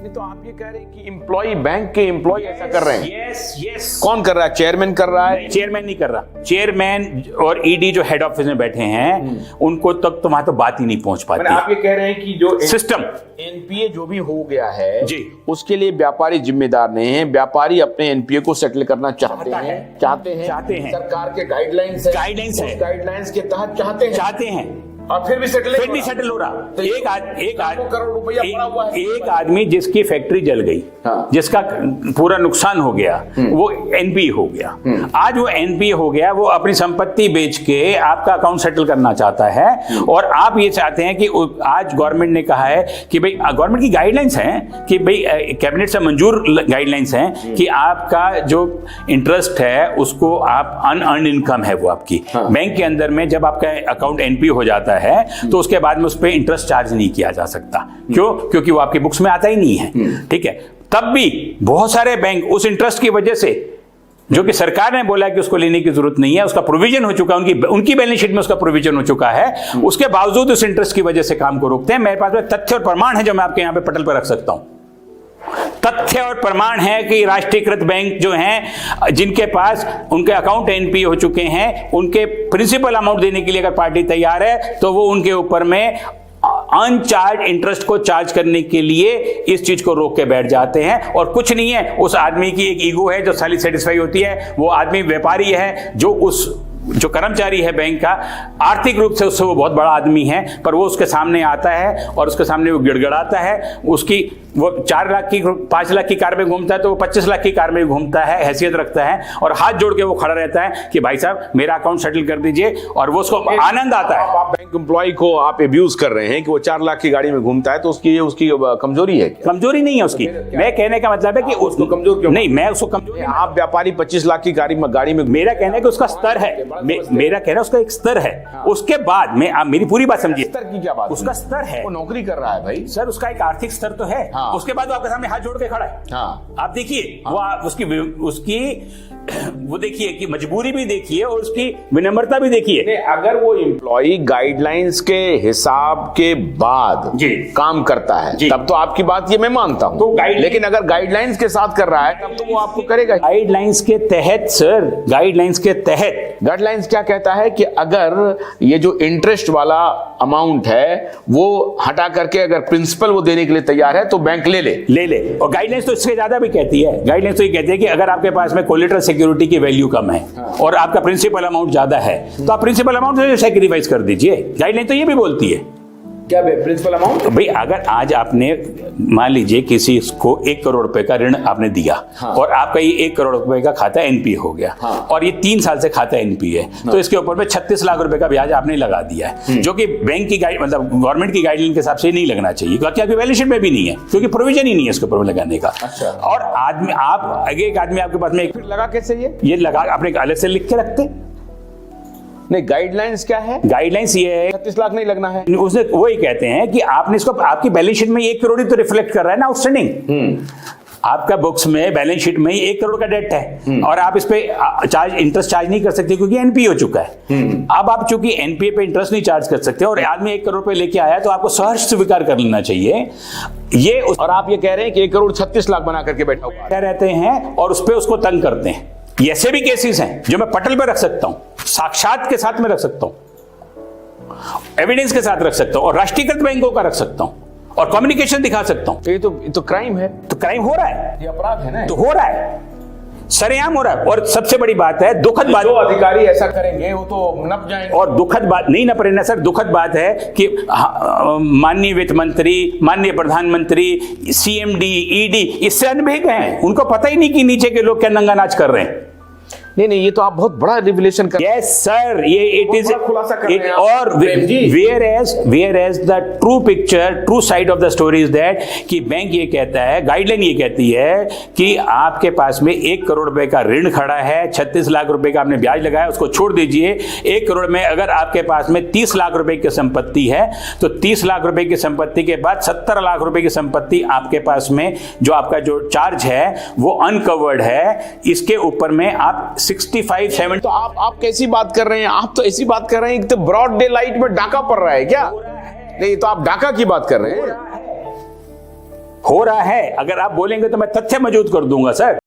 तो आप ये कह रहे हैं कि एम्प्लॉय, बैंक के एम्प्लॉय ऐसा कर रहे हैं? यस। कौन कर रहा है? चेयरमैन कर रहा है? चेयरमैन नहीं कर रहा। चेयरमैन और ईडी जो हेड ऑफिस में बैठे हैं उनको तक तो वहां तो बात ही नहीं पहुंच पाती। आप ये कह रहे हैं कि जो सिस्टम एनपीए जो भी हो गया है जी, उसके लिए व्यापारी जिम्मेदार नहीं है। व्यापारी अपने एनपीए को सेटल करना चाहते हैं। सरकार के गाइडलाइंस है, गाइडलाइंस के तहत चाहते हैं और फिर भी सेटल हो रहा। एक करोड़ रुपया पड़ा हुआ है। एक आदमी जिसकी फैक्ट्री जल गई, जिसका पूरा नुकसान हो गया, वो एनपीए हो गया। आज वो एनपीए हो गया, वो अपनी संपत्ति बेच के आपका अकाउंट सेटल करना चाहता है। और आप ये चाहते हैं कि आज गवर्नमेंट ने कहा है कि भाई, गवर्नमेंट की गाइडलाइंस हैं कि भाई कैबिनेट से मंजूर गाइडलाइंस हैं कि आपका जो इंटरेस्ट है उसको आप अनअर्न्ड इनकम है वो आपकी बैंक के अंदर में जब आपका अकाउंट एनपीए हो जाता है तो उसके बाद में उस पर इंटरेस्ट चार्ज नहीं किया जा सकता। क्यों? क्योंकि वो आपकी बुक्स में आता ही नहीं है। ठीक है, तब भी बहुत सारे बैंक उस इंटरेस्ट की वजह से, जो कि सरकार ने बोला कि उसको लेने की जरूरत नहीं है, उसका प्रोविजन हो चुका है, उनकी बैलेंस शीट में उसका प्रोविजन हो चुका है, उसके बावजूद उस इंटरेस्ट की वजह से काम को रोकते हैं। मेरे पास में तथ्य और प्रमाण है जो मैं आपके यहां पे पटल पर रख सकता हूं। तथ्य और प्रमाण है कि राष्ट्रीयकृत बैंक जो हैं, जिनके पास उनके अकाउंट एनपीए हो चुके हैं, उनके प्रिंसिपल अमाउंट देने के लिए अगर पार्टी तैयार है तो वो उनके ऊपर में अनचार्ज इंटरेस्ट को चार्ज करने के लिए इस चीज को रोक के बैठ जाते हैं। और कुछ नहीं है, उस आदमी की एक ईगो है जो साली सेटिस्फाई होती है। वो आदमी व्यापारी है, जो कर्मचारी है बैंक का, आर्थिक रूप से उससे वो बहुत बड़ा आदमी है, पर वो उसके सामने आता है और उसके सामने वो गिड़गिड़ाता है। उसकी वो 4 लाख की 5 लाख की कार में घूमता है तो वो 25 लाख की कार में घूमता है, हैसियत रखता है और हाथ जोड़ के वो खड़ा रहता है कि भाई साहब मेरा अकाउंट सेटल कर दीजिए, और वो उसको आनंद आता है। आप बैंक एम्प्लॉय को आप अब्यूज कर रहे हैं कि वो 4 लाख की गाड़ी में घूमता है, तो उसकी कमजोरी है क्या? कमजोरी नहीं है उसकी। मैं कहने का मतलब है कि उसको कमजोर क्यों? नहीं, मैं उसको कमजोर, आप व्यापारी 25 लाख की गाड़ी में, मेरा कहना है कि उसका स्तर है, मेरा कहना है उसका एक स्तर है। उसके बाद में आप मेरी पूरी बात समझिए। स्तर की क्या बात? उसका स्तर है, वो नौकरी कर रहा है भाई सर, उसका एक आर्थिक स्तर तो है। उसके बाद वो आपके सामने हाथ जोड़ के खड़ा है। आप देखिए वो उसकी वो देखिए कि मजबूरी भी देखिए और उसकी विनम्रता भी देखिए। अगर वो एम्प्लॉय गाइडलाइंस के हिसाब के बाद काम करता है तब तो आपकी बात ये मैं मानता हूं, तो लेकिन अगर गाइडलाइंस के साथ कर रहा है तब तो वो आपको करेगा। गाइडलाइंस के तहत सर, गाइडलाइंस के तहत, गाइडलाइंस क्या कहता है कि अगर ये जो इंटरेस्ट वाला अमाउंट है वो हटा करके अगर प्रिंसिपल वो देने के लिए तैयार है तो बैंक ले ले। और गाइडलाइंस तो इससे ज्यादा भी कहती है। गाइडलाइंस तो ये कहती है कि अगर आपके पास में कोलेटरल सिक्योरिटी की वैल्यू कम है और आपका प्रिंसिपल अमाउंट ज्यादा है तो आप प्रिंसिपल अमाउंट से सैक्रिफाइस कर दीजिए। गाइडलाइन तो ये भी बोलती है। क्या प्रिंसिपल अमाउंट? भाई अगर आज आपने मान लीजिए किसी को 1 करोड़ रुपए का ऋण आपने दिया और आपका ये 1 करोड़ रुपए का खाता एनपीए हो गया और ये 3 साल से खाता एनपीए है, तो इसके ऊपर में 36 लाख रुपए का ब्याज आपने लगा दिया है, जो कि बैंक की मतलब गवर्नमेंट की गाइडलाइन के हिसाब से नहीं लगना चाहिए, क्योंकि आपकी बैलेंस शीट में भी नहीं है, क्योंकि प्रोविजन ही नहीं है इसके ऊपर लगाने का। और आदमी एक आदमी आपके पास में लगा कैसे ये लगा आपने अलग से लिख के रखते? नहीं, गाइडलाइंस क्या है? गाइडलाइंस ये है 36 लाख नहीं लगना है। उसने वही कहते हैं कि आपने इसको आपकी बैलेंस शीट में 1 करोड़ ही तो रिफ्लेक्ट कर रहा है ना आउटस्टैंडिंग। आपका बुक्स में बैलेंस शीट में 1 करोड़ का डेट है और आप इस पे इंटरेस्ट चार्ज नहीं कर सकते क्योंकि एनपीए हो चुका है। अब आप चूंकि एनपीए पे इंटरेस्ट नहीं चार्ज कर सकते और आदमी 1 करोड़ रुपए लेके आया तो आपको सहर्ष स्वीकार कर लेना चाहिए ये। और आप ये कह रहे हैं कि 1 करोड़ 36 लाख बना करके बैठा हुआ रहते हैं और उस पर उसको तंग करते हैं। ऐसे भी केसेस हैं जो मैं पटल पे रख सकता हूं, साक्षात के साथ में रख सकता हूं, एविडेंस के साथ रख सकता हूं और राष्ट्रीयकृत बैंकों का रख सकता हूं और कम्युनिकेशन दिखा सकता हूं। ये तो क्राइम है। तो क्राइम हो रहा है, ये अपराध है ना, तो हो रहा है, सरेआम हो रहा है। और सबसे बड़ी बात है, दुखद बात, जो अधिकारी ऐसा करेंगे वो तो नप जाएंगे। और दुखद बात नहीं नप रहे ना सर, दुखद बात है कि माननीय वित्त मंत्री, माननीय प्रधानमंत्री, सीएमडी, ईडी इससे अनभिज्ञ हैं, उनको पता ही नहीं कि नीचे के लोग क्या नंगा नाच कर रहे हैं। नहीं, ये तो आप बहुत बड़ा रिविलेशन कर। यस सर, ये इट इज खुलासा कर रहे हैं और whereas the true picture, true side of the story is that कि बैंक ये कहता है, गाइडलाइन ये कहती है कि आपके पास में 1 करोड़ रुपए का ऋण खड़ा है, 36 लाख रुपए का आपने ब्याज लगाया, उसको छोड़ दीजिए। 1 करोड़ में अगर आपके पास में 30 लाख रुपए की संपत्ति है तो 30 लाख रुपए की संपत्ति के बाद 70 लाख रुपए की संपत्ति आपके पास में जो आपका जो चार्ज है वो अनकवर्ड है। इसके ऊपर में आप 65-70। तो आप कैसी बात कर रहे हैं? आप तो ऐसी बात कर रहे हैं कि ब्रॉड डे लाइट में डाका पड़ रहा है क्या? नहीं, तो आप डाका की बात कर रहे हैं। हो रहा है। अगर आप बोलेंगे तो मैं तथ्य मौजूद कर दूंगा सर।